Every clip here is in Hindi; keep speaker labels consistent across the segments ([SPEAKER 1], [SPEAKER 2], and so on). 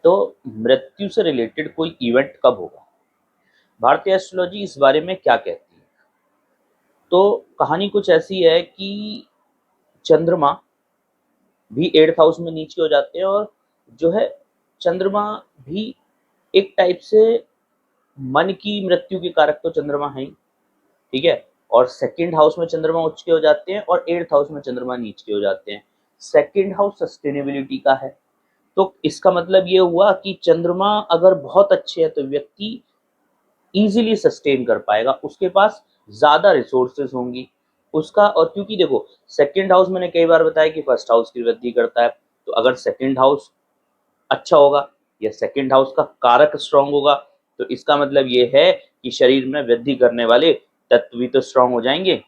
[SPEAKER 1] तो मृत्यु से रिलेटेड कोई इवेंट कब होगा? भारतीय एस्ट्रोलॉजी इस बारे में क्या कहती है? तो कहानी कुछ ऐसी है कि चंद्रमा भी 8th हाउस में नीचे हो जाते हैं, और जो है चंद्रमा भी एक टाइप से मन की मृत्यु के कारक तो चंद्रमा है ही, ठीक है। और सेकंड हाउस में चंद्रमा उच्च के हो जाते हैं और 8th हाउस में चंद्रमा नीच के हो जाते हैं। सेकंड हाउस सस्टेनेबिलिटी का है, तो इसका मतलब ये हुआ कि चंद्रमा अगर बहुत अच्छे है तो व्यक्ति इजीली सस्टेन कर पाएगा, उसके पास ज्यादा रिसोर्सेज होंगी उसका। और क्योंकि देखो सेकंड हाउस मैंने कई बार बताया कि फर्स्ट हाउस की वृद्धि करता है, तो अगर सेकंड हाउस अच्छा होगा या सेकंड हाउस का कारक स्ट्रांग होगा, तो इसका मतलब ये है कि शरीर में वृद्धि करने वाले तत्व भी तो स्ट्रांग हो जाएंगे।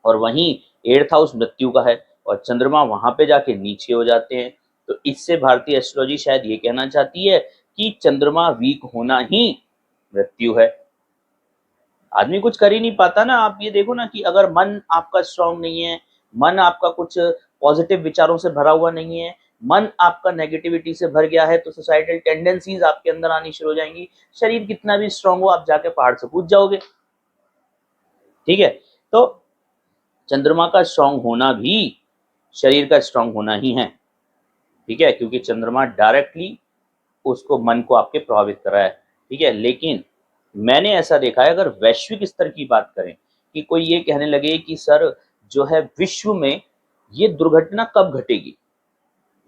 [SPEAKER 1] और वहीं 8th हाउस मृत्यु का है और चंद्रमा वहां पे जाके नीचे हो जाते हैं। तो इससे भारतीय एस्ट्रोलॉजी शायद ये कहना चाहती है कि चंद्रमा वीक होना ही मृत्यु है। आदमी कुछ कर ही नहीं पाता ना। आप ये देखो ना कि अगर मन आपका स्ट्रांग नहीं है, मन आपका कुछ पॉजिटिव विचारों से भरा हुआ नहीं है, मन आपका नेगेटिविटी से भर गया है, तो सोसाइटल टेंडेंसीज आपके अंदर आनी शुरू हो जाएंगी। शरीर कितना भी स्ट्रांग हो, आप जाके पहाड़ से कूद जाओगे, ठीक है। तो चंद्रमा का स्ट्रांग होना भी शरीर का स्ट्रांग होना ही है, ठीक है, क्योंकि चंद्रमा डायरेक्टली उसको मन को आपके प्रभावित कर रहा है, ठीक है। लेकिन मैंने ऐसा देखा है, अगर वैश्विक स्तर की बात करें कि कोई ये कहने लगे कि सर जो है विश्व में ये दुर्घटना कब घटेगी,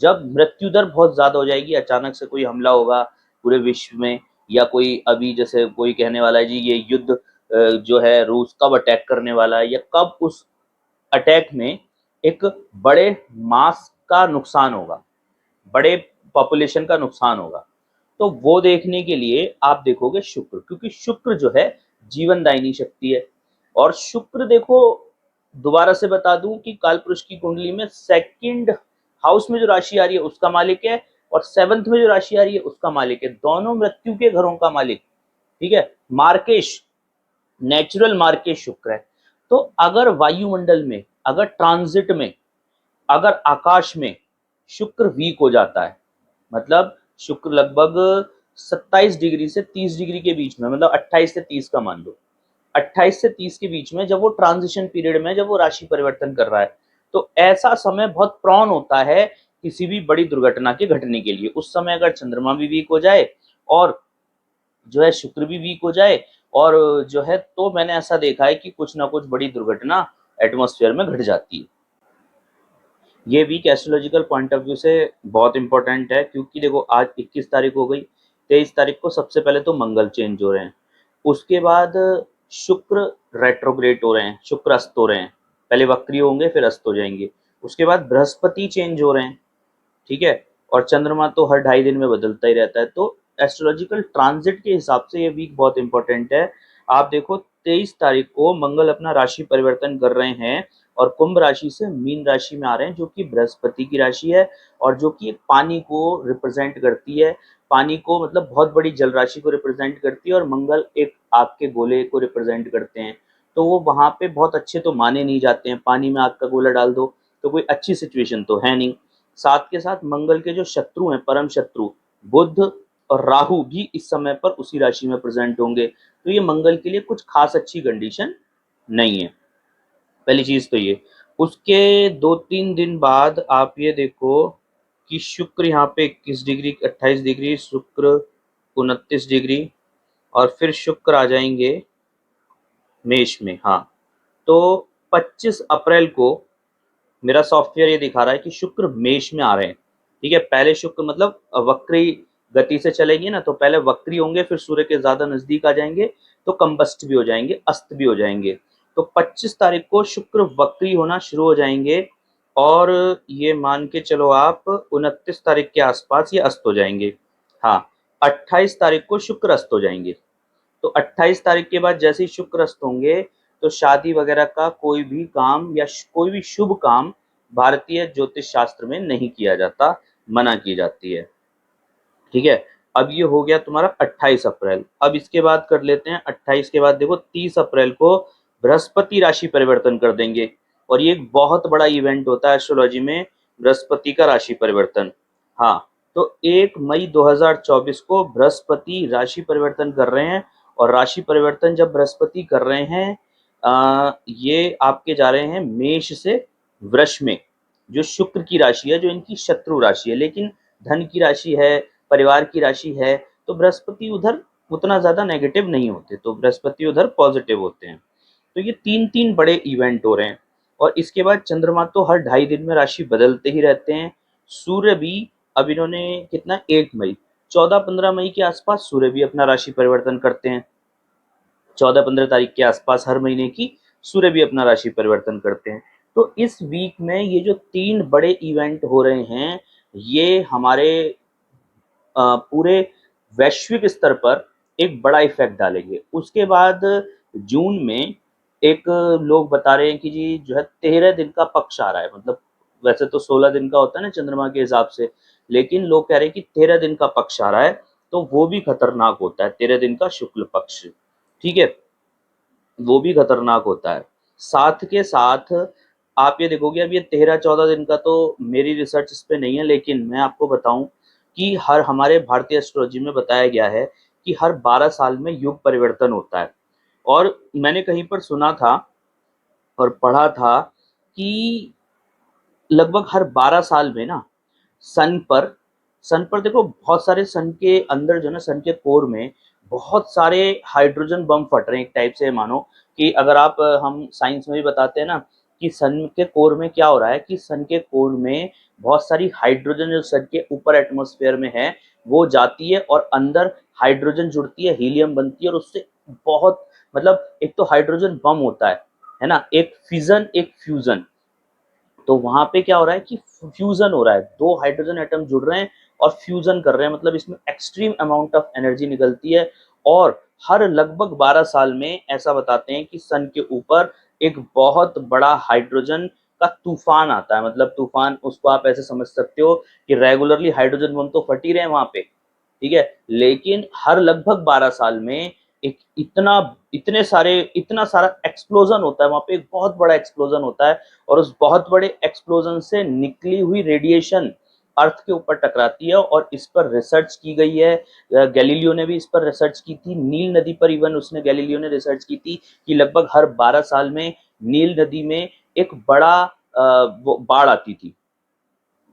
[SPEAKER 1] जब मृत्यु दर बहुत ज्यादा हो जाएगी, अचानक से कोई हमला होगा पूरे विश्व में, या कोई अभी जैसे कोई कहने वाला है जी ये युद्ध जो है रूस कब अटैक करने वाला है, या कब उस अटैक में एक बड़े मास का नुकसान होगा, बड़े पॉपुलेशन का नुकसान होगा। तो वो देखने के लिए आप देखोगे शुक्र, क्योंकि शुक्र जो है जीवनदायिनी शक्ति है। और शुक्र देखो, दोबारा से बता दूं कि कालपुरुष की कुंडली में सेकंड हाउस में जो राशि आ रही है उसका मालिक है, और 7th में जो राशि आ रही है उसका मालिक है, दोनों मृत्यु के घरों का मालिक, ठीक है। मार्केश, नेचुरल मार्केश शुक्र है। तो अगर वायुमंडल में, अगर ट्रांजिट में, अगर आकाश में शुक्र वीक हो जाता है, मतलब शुक्र लगभग 27 डिग्री से 30 डिग्री के बीच में, मतलब 28 से 30 का मान लो, 28 से 30 के बीच में जब वो ट्रांजिशन पीरियड में, जब वो राशि परिवर्तन कर रहा है, तो ऐसा समय बहुत प्रॉन होता है किसी भी बड़ी दुर्घटना के घटने के लिए। उस समय अगर चंद्रमा भी वीक हो जाए और जो है शुक्र भी वीक हो जाए, और जो है, तो मैंने ऐसा देखा है कि कुछ ना कुछ बड़ी दुर्घटना एटमॉस्फेयर में घट जाती है। ये week astrological point of view से बहुत इंपॉर्टेंट है, क्योंकि देखो आज 21 तारीख हो गई, 23 तारीख को सबसे पहले तो मंगल चेंज हो रहे हैं, उसके बाद शुक्र रेट्रोग्रेड हो रहे हैं, शुक्र अस्त हो रहे हैं, पहले वक्री होंगे फिर अस्त हो जाएंगे, उसके बाद बृहस्पति चेंज हो रहे हैं, ठीक है। और चंद्रमा तो हर 2.5 दिन में बदलता ही रहता है। तो एस्ट्रोलॉजिकल ट्रांजिट के हिसाब से ये वीक बहुत इंपॉर्टेंट है। आप देखो 23 तारीख को मंगल अपना राशि परिवर्तन कर रहे हैं और कुंभ राशि से मीन राशि में आ रहे हैं, जो कि बृहस्पति की राशि है और जो कि पानी को रिप्रेजेंट करती है। पानी को मतलब बहुत बड़ी जल राशि को रिप्रेजेंट करती है, और मंगल एक आग के गोले को रिप्रेजेंट करते हैं। तो वो वहां पे बहुत अच्छे तो माने नहीं जाते हैं, पानी में आग का गोला डाल दो तो कोई अच्छी सिचुएशन तो है नहीं। साथ के साथ मंगल के जो शत्रु हैं, परम शत्रु बुध और राहु भी इस समय पर उसी राशि में प्रेजेंट होंगे, तो ये मंगल के लिए कुछ खास अच्छी कंडीशन नहीं है, पहली चीज तो ये। उसके 2-3 दिन बाद आप ये देखो कि शुक्र यहाँ पे 21 डिग्री, 28 डिग्री, शुक्र 29 डिग्री, और फिर शुक्र आ जाएंगे मेष में। हाँ, तो 25 अप्रैल को मेरा सॉफ्टवेयर ये दिखा रहा है कि शुक्र मेष में आ रहे हैं, ठीक है। पहले शुक्र मतलब वक्री गति से चलेंगे ना, तो पहले वक्री होंगे, फिर सूर्य के ज्यादा नजदीक आ जाएंगे, तो कंबस्ट भी हो जाएंगे, अस्त भी हो जाएंगे। तो 25 तारीख को शुक्र वक्री होना शुरू हो जाएंगे, और ये मान के चलो आप 29 तारीख के आसपास ये अस्त हो जाएंगे। हाँ, 28 तारीख को शुक्र अस्त हो जाएंगे। तो 28 तारीख के बाद जैसे ही शुक्र अस्त होंगे, तो शादी वगैरह का कोई भी काम या कोई भी शुभ काम भारतीय ज्योतिष शास्त्र में नहीं किया जाता, मना की जाती है, ठीक है। अब ये हो गया तुम्हारा 28 अप्रैल। अब इसके बाद कर लेते हैं 28 के बाद, देखो 30 अप्रैल को बृहस्पति राशि परिवर्तन कर देंगे, और ये एक बहुत बड़ा इवेंट होता है एस्ट्रोलॉजी में, बृहस्पति का राशि परिवर्तन। हाँ, तो 1 मई 2024 को बृहस्पति राशि परिवर्तन कर रहे हैं, और राशि परिवर्तन जब बृहस्पति कर रहे हैं, ये आपके जा रहे हैं मेष से वृष में, जो शुक्र की राशि है, जो इनकी शत्रु राशि है, लेकिन धन की राशि है, परिवार की राशि है, तो बृहस्पति उधर उतना ज्यादा नेगेटिव नहीं होते, तो बृहस्पति उधर पॉजिटिव होते हैं। तो ये तीन तीन बड़े इवेंट हो रहे हैं, और इसके बाद चंद्रमा तो हर 2.5 दिन में राशि बदलते ही रहते हैं। सूर्य भी, अब इन्होंने कितना, 1 मई, 14-15 मई के आसपास सूर्य भी अपना राशि परिवर्तन करते हैं। 14-15 तारीख के आसपास हर महीने की सूर्य भी अपना राशि परिवर्तन करते हैं। तो इस वीक में ये जो 3 बड़े इवेंट हो रहे हैं, ये हमारे पूरे वैश्विक स्तर पर एक बड़ा इफेक्ट डालेंगे। उसके बाद जून में एक लोग बता रहे हैं कि जी जो है 13 दिन का पक्ष आ रहा है, मतलब वैसे तो 16 दिन का होता है ना चंद्रमा के हिसाब से, लेकिन लोग कह रहे हैं कि 13 दिन का पक्ष आ रहा है, तो वो भी खतरनाक होता है। 13 दिन का शुक्ल पक्ष, ठीक है, वो भी खतरनाक होता है। साथ के साथ आप ये देखोगे, अब ये 13-14 दिन का तो मेरी रिसर्च इस पे नहीं है, लेकिन मैं आपको बताऊं कि हर हमारे भारतीय एस्ट्रोलॉजी में बताया गया है कि हर 12 साल में युग परिवर्तन होता है। और मैंने कहीं पर सुना था और पढ़ा था कि लगभग हर 12 साल में ना सन पर सन पर देखो, बहुत सारे सन के अंदर जो है ना, सन के कोर में बहुत सारे हाइड्रोजन बम फट रहे हैं। एक टाइप से मानो कि अगर आप हम साइंस में भी बताते हैं ना कि सन के कोर में क्या हो रहा है, कि सन के कोर में बहुत सारी हाइड्रोजन जो सन के ऊपर एटमॉस्फेयर में है वो जाती है, और अंदर हाइड्रोजन जुड़ती है, हीलियम बनती है, और उससे बहुत, मतलब एक तो हाइड्रोजन बम होता है ना, एक फिजन एक फ्यूजन। तो वहां पे क्या हो रहा है कि फ्यूजन हो रहा है, 2 हाइड्रोजन एटम जुड़ रहे हैं और फ्यूजन कर रहे हैं, मतलब इसमें एक्सट्रीम अमाउंट ऑफ एनर्जी निकलती है। और हर लगभग 12 साल में ऐसा बताते हैं कि सन के ऊपर एक बहुत बड़ा हाइड्रोजन का तूफान आता है। मतलब तूफान, उसको आप ऐसे समझ सकते हो कि रेगुलरली हाइड्रोजन बम तो फट ही रहे हैं वहां पे, ठीक है, लेकिन हर लगभग 12 साल में एक इतना सारा एक्सप्लोजन होता है वहां पे, एक बहुत बड़ा एक्सप्लोजन होता है, और उस बहुत बड़े एक्सप्लोजन से निकली हुई रेडिएशन अर्थ के ऊपर टकराती है। और इस पर रिसर्च की गई है, गैलीलियो ने भी इस पर रिसर्च की थी, नील नदी पर इवन उसने, गैलीलियो ने रिसर्च की थी कि लगभग हर 12 साल में नील नदी में एक बड़ा वो बाढ़ आती थी,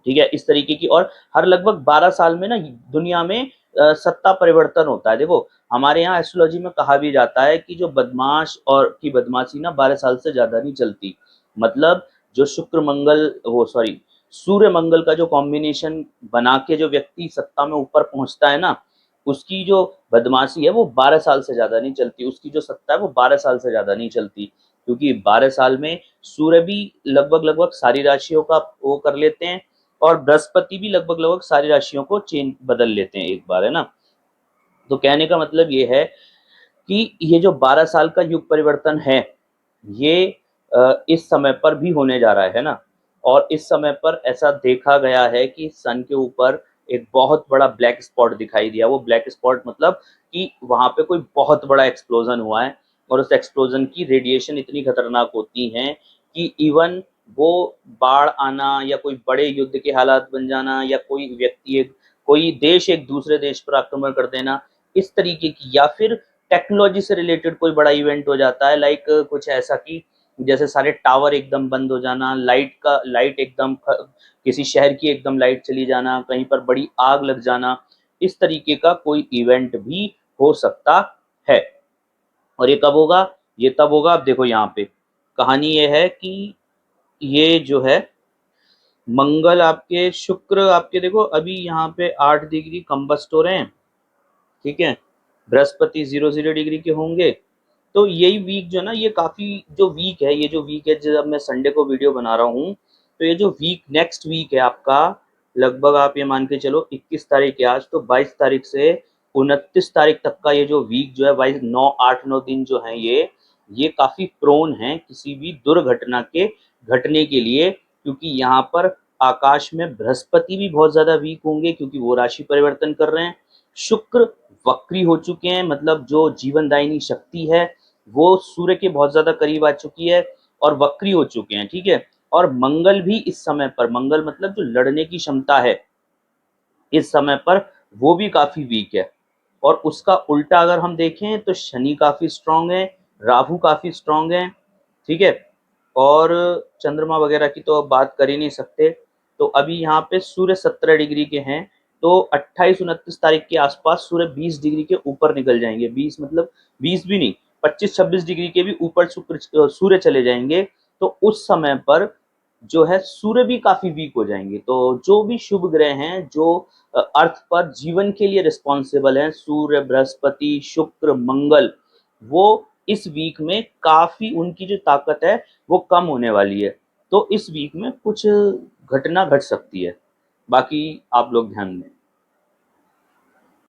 [SPEAKER 1] ठीक है, इस तरीके की। और हर लगभग 12 साल में ना दुनिया में सत्ता परिवर्तन होता है। देखो, हमारे यहाँ एस्ट्रोलॉजी में कहा भी जाता है कि जो बदमाश और की बदमाशी ना 12 साल से ज्यादा नहीं चलती। मतलब जो शुक्र मंगल, वो सॉरी, सूर्य मंगल का जो कॉम्बिनेशन बना के जो व्यक्ति सत्ता में ऊपर पहुंचता है ना, उसकी जो बदमाशी है वो 12 साल से ज्यादा नहीं चलती, उसकी जो सत्ता है वो 12 साल से ज्यादा नहीं चलती, क्योंकि 12 साल में सूर्य भी लगभग लगभग सारी राशियों का वो कर लेते हैं, और बृहस्पति भी लगभग लगभग सारी राशियों को चेंज बदल लेते हैं एक बार, है ना। तो कहने का मतलब ये है कि ये जो 12 साल का युग परिवर्तन है, ये इस समय पर भी होने जा रहा है ना। और इस समय पर ऐसा देखा गया है कि सन के ऊपर एक बहुत बड़ा ब्लैक स्पॉट दिखाई दिया। वो ब्लैक स्पॉट मतलब कि वहां पे कोई बहुत बड़ा एक्सप्लोजन हुआ है, और उस एक्सप्लोजन की रेडिएशन इतनी खतरनाक होती है कि इवन वो बाढ़ आना, या कोई बड़े युद्ध के हालात बन जाना, या कोई व्यक्ति कोई देश एक दूसरे देश पर आक्रमण कर देना, इस तरीके की, या फिर टेक्नोलॉजी से रिलेटेड कोई बड़ा इवेंट हो जाता है, लाइक कुछ ऐसा कि जैसे सारे टावर एकदम बंद हो जाना, लाइट एकदम किसी शहर की एकदम लाइट चली जाना, कहीं पर बड़ी आग लग जाना, इस तरीके का कोई इवेंट भी हो सकता है। और ये कब होगा? ये तब होगा, अब देखो यहाँ पे कहानी ये है कि ये जो है मंगल आपके, शुक्र आपके, देखो अभी यहाँ पे 8 डिग्री कंबस्ट हो रहे हैं, ठीक है, बृहस्पति 0 डिग्री के होंगे। तो यही वीक जो है ना, ये काफी जो वीक है, ये जो वीक है, जब मैं संडे को वीडियो बना रहा हूँ, तो ये जो वीक नेक्स्ट वीक है आपका, लगभग आप ये मान के चलो 21 तारीख है आज, तो 22 तारीख से 29 तारीख तक का ये जो वीक जो है, 8-9 दिन जो है, ये काफी प्रोन है किसी भी दुर्घटना के घटने के लिए, क्योंकि यहाँ पर आकाश में बृहस्पति भी बहुत ज्यादा वीक होंगे, क्योंकि वो राशि परिवर्तन कर रहे हैं। शुक्र वक्री हो चुके हैं, मतलब जो जीवनदायिनी शक्ति है वो सूर्य के बहुत ज्यादा करीब आ चुकी है, और वक्री हो चुके हैं, ठीक है। और मंगल भी इस समय पर, मंगल मतलब जो लड़ने की क्षमता है, इस समय पर वो भी काफ़ी वीक है। और उसका उल्टा अगर हम देखें तो शनि काफ़ी स्ट्रांग है, राहु काफ़ी स्ट्रांग है, ठीक है? और चंद्रमा वगैरह की तो अब बात कर ही नहीं सकते। तो अभी यहाँ पे सूर्य 17 डिग्री के हैं, तो 28-29 तारीख के आसपास सूर्य 20 डिग्री के ऊपर निकल जाएंगे। 20 मतलब 20 भी नहीं, 25-26 डिग्री के भी ऊपर सूर्य चले जाएंगे। तो उस समय पर जो है सूर्य भी काफी वीक हो जाएंगे। तो जो भी शुभ ग्रह हैं जो अर्थ पर जीवन के लिए रिस्पॉन्सिबल हैं, सूर्य, बृहस्पति, शुक्र, मंगल, वो इस वीक में काफी उनकी जो ताकत है वो कम होने वाली है। तो इस वीक में कुछ घटना घट सकती है। बाकी आप लोग ध्यान दें।